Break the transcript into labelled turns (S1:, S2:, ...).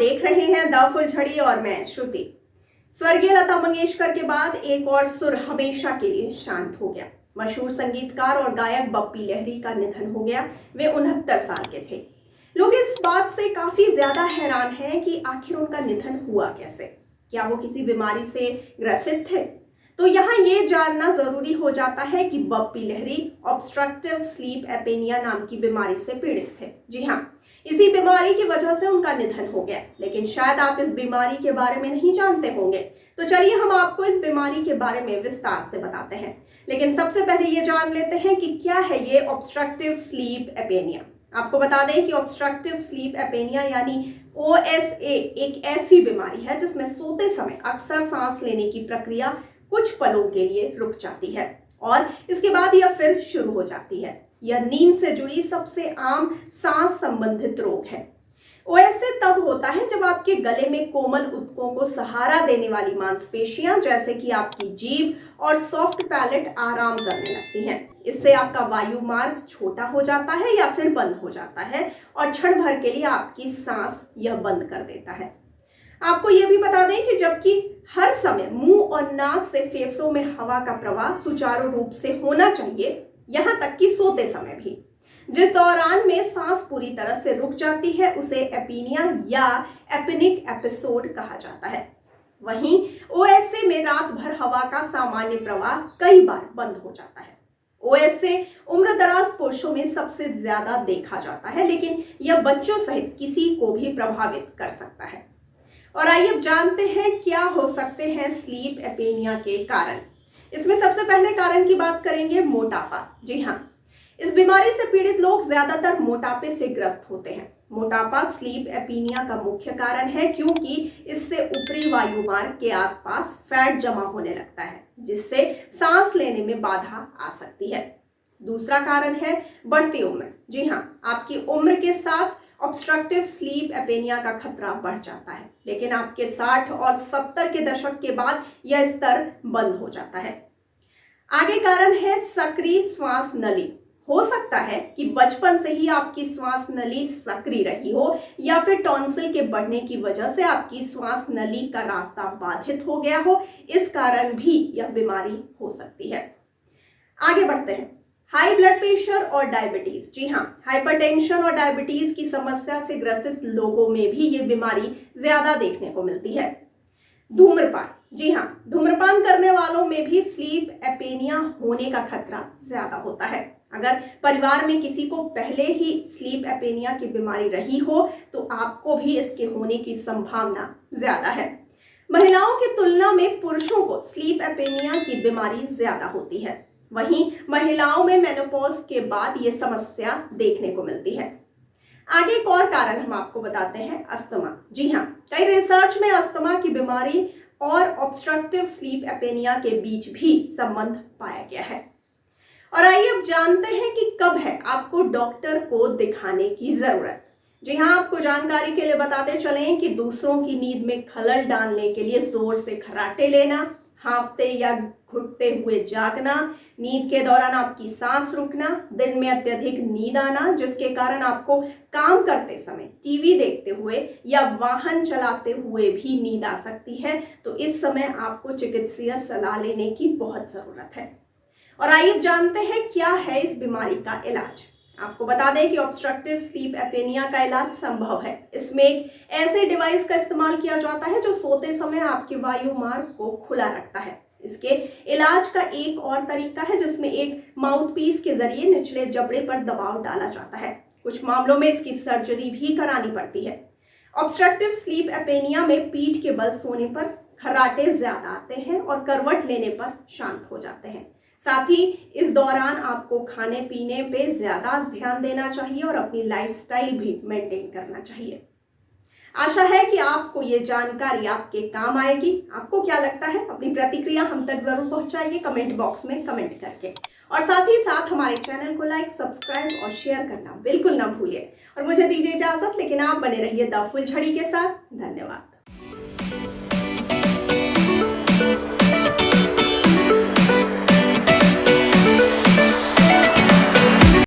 S1: देख रहे हैं द फुलझड़ी और मैं श्रुति। स्वर्गीय लता मंगेशकर के बाद एक और सुर हमेशा के लिए शांत हो गया। मशहूर संगीतकार और गायक बप्पी लहरी का निधन हो गया। वे 69 साल के थे। लोग इस बात से काफी ज्यादा हैरान हैं कि आखिर उनका निधन हुआ कैसे। क्या वो किसी बीमारी से ग्रसित थे? तो यहाँ ये जानना जरूरी हो जाता है कि बप्पी लहरी ऑब्स्ट्रक्टिव स्लीप एपेनिया नाम की बीमारी से पीड़ित थे। जी हाँ, इसी बीमारी की वजह से उनका निधन हो गया। लेकिन शायद आप इस बीमारी के बारे में नहीं जानते होंगे, तो चलिए हम आपको इस बीमारी के बारे में विस्तार से बताते हैं। लेकिन सबसे पहले ये जान लेते हैं कि क्या है ये ऑब्स्ट्रक्टिव स्लीप एपेनिया। आपको बता दें कि ऑब्स्ट्रक्टिव स्लीप एपेनिया यानी OSA एक ऐसी बीमारी है जिसमें सोते समय अक्सर सांस लेने की प्रक्रिया कुछ पलों के लिए रुक जाती है और इसके बाद यह फिर शुरू हो जाती है। यह नींद से जुड़ी सबसे आम सांस संबंधित रोग है। OSA तब होता है जब आपके गले में कोमल ऊतकों को सहारा देने वाली मांसपेशियां जैसे कि आपकी जीभ और सॉफ्ट पैलेट आराम करने लगती हैं। इससे आपका वायु मार्ग छोटा हो जाता है या फिर बंद हो जाता है और क्षण भर के लिए आपकी सांस यह बंद कर देता है। आपको यह भी बता दें कि जबकि हर समय मुंह और नाक से फेफड़ों में हवा का प्रवाह सुचारू रूप से होना चाहिए, यहां तक कि सोते समय भी। जिस दौरान में सांस पूरी तरह से रुक जाती है उसे एपीनिया या एपिनिक एपिसोड कहा जाता है। वहीं OSA में रात भर हवा का सामान्य प्रवाह कई बार बंद हो जाता है। OSA उम्रदराज पुरुषों में सबसे ज्यादा देखा जाता है, लेकिन यह बच्चों सहित किसी को भी प्रभावित कर सकता है। और आइए अब जानते हैं क्या हो सकते हैं स्लीप एपेनिया के कारण। इसमें सबसे पहले कारण की बात करेंगे मोटापा। जी हाँ, इस बीमारी से पीड़ित लोग ज्यादातर मोटापे से ग्रस्त होते हैं। मोटापा स्लीप एपीनिया का मुख्य कारण है क्योंकि इससे ऊपरी वायु मार्ग के आसपास फैट जमा होने लगता है जिससे सांस लेने में बाधा आ सकती है। दूसरा कारण है बढ़ती उम्र। जी हाँ, आपकी उम्र के साथ ऑब्स्ट्रक्टिव स्लीप एपेनिया का खतरा बढ़ जाता है, लेकिन आपके 60 और 70 के दशक के बाद यह स्तर बंद हो जाता है। आगे कारण है सक्रिय श्वास नली। हो सकता है कि बचपन से ही आपकी श्वास नली सक्रिय रही हो या फिर टॉन्सिल के बढ़ने की वजह से आपकी श्वास नली का रास्ता बाधित हो गया हो। इस कारण भी यह बीमारी हो सकती है। आगे बढ़ते हैं, हाई ब्लड प्रेशर और डायबिटीज। जी हाँ, हाइपरटेंशन और डायबिटीज की समस्या से ग्रसित लोगों में भी ये बीमारी ज्यादा देखने को मिलती है। धूम्रपान। जी हाँ, धूम्रपान करने वालों में भी स्लीप एपेनिया होने का खतरा ज्यादा होता है। अगर परिवार में किसी को पहले ही स्लीप एपेनिया की बीमारी रही हो तो आपको भी इसके होने की संभावना ज्यादा है। महिलाओं की तुलना में पुरुषों को स्लीप एपेनिया की बीमारी ज्यादा होती है। वहीं महिलाओं में मेनोपॉज के बाद ये समस्या देखने को मिलती है। आगे एक और कारण हम आपको बताते हैं, अस्थमा। जी हाँ, कई रिसर्च में अस्थमा की बीमारी और ऑब्स्ट्रक्टिव स्लीप एपेनिया के बीच भी संबंध पाया गया है। और आइए अब जानते हैं कि कब है आपको डॉक्टर को दिखाने की जरूरत। जी हाँ, आपको जानकारी के लिए बताते चलें कि दूसरों की नींद में खलल डालने के लिए जोर से खर्राटे लेना, हांफते या घुटते हुए जागना, नींद के दौरान आपकी सांस रुकना, दिन में अत्यधिक नींद आना जिसके कारण आपको काम करते समय, टीवी देखते हुए या वाहन चलाते हुए भी नींद आ सकती है, तो इस समय आपको चिकित्सीय सलाह लेने की बहुत जरूरत है। और आइए जानते हैं क्या है इस बीमारी का इलाज। आपको बता दें कि ऑब्स्ट्रक्टिव स्लीप एपेनिया का इलाज संभव है। इसमें एक ऐसे डिवाइस का इस्तेमाल किया जाता है जो सोते समय आपके वायु मार्ग को खुला रखता है। इसके इलाज का एक और तरीका है जिसमें एक माउथपीस के जरिए निचले जबड़े पर दबाव डाला जाता है। कुछ मामलों में इसकी सर्जरी भी करानी पड़ती है। ऑब्स्ट्रक्टिव स्लीप एपेनिया में पीठ के बल सोने पर खर्राटे ज्यादा आते हैं और करवट लेने पर शांत हो जाते हैं। साथ ही इस दौरान आपको खाने पीने पे ज्यादा ध्यान देना चाहिए और अपनी लाइफस्टाइल भी मेंटेन करना चाहिए। आशा है कि आपको ये जानकारी आपके काम आएगी। आपको क्या लगता है? अपनी प्रतिक्रिया हम तक जरूर पहुंचाइए कमेंट बॉक्स में कमेंट करके, और साथ ही साथ हमारे चैनल को लाइक, सब्सक्राइब और शेयर करना बिल्कुल ना भूलिए। और मुझे दीजिए इजाजत, लेकिन आप बने रहिए द फुलझड़ी के साथ। धन्यवाद।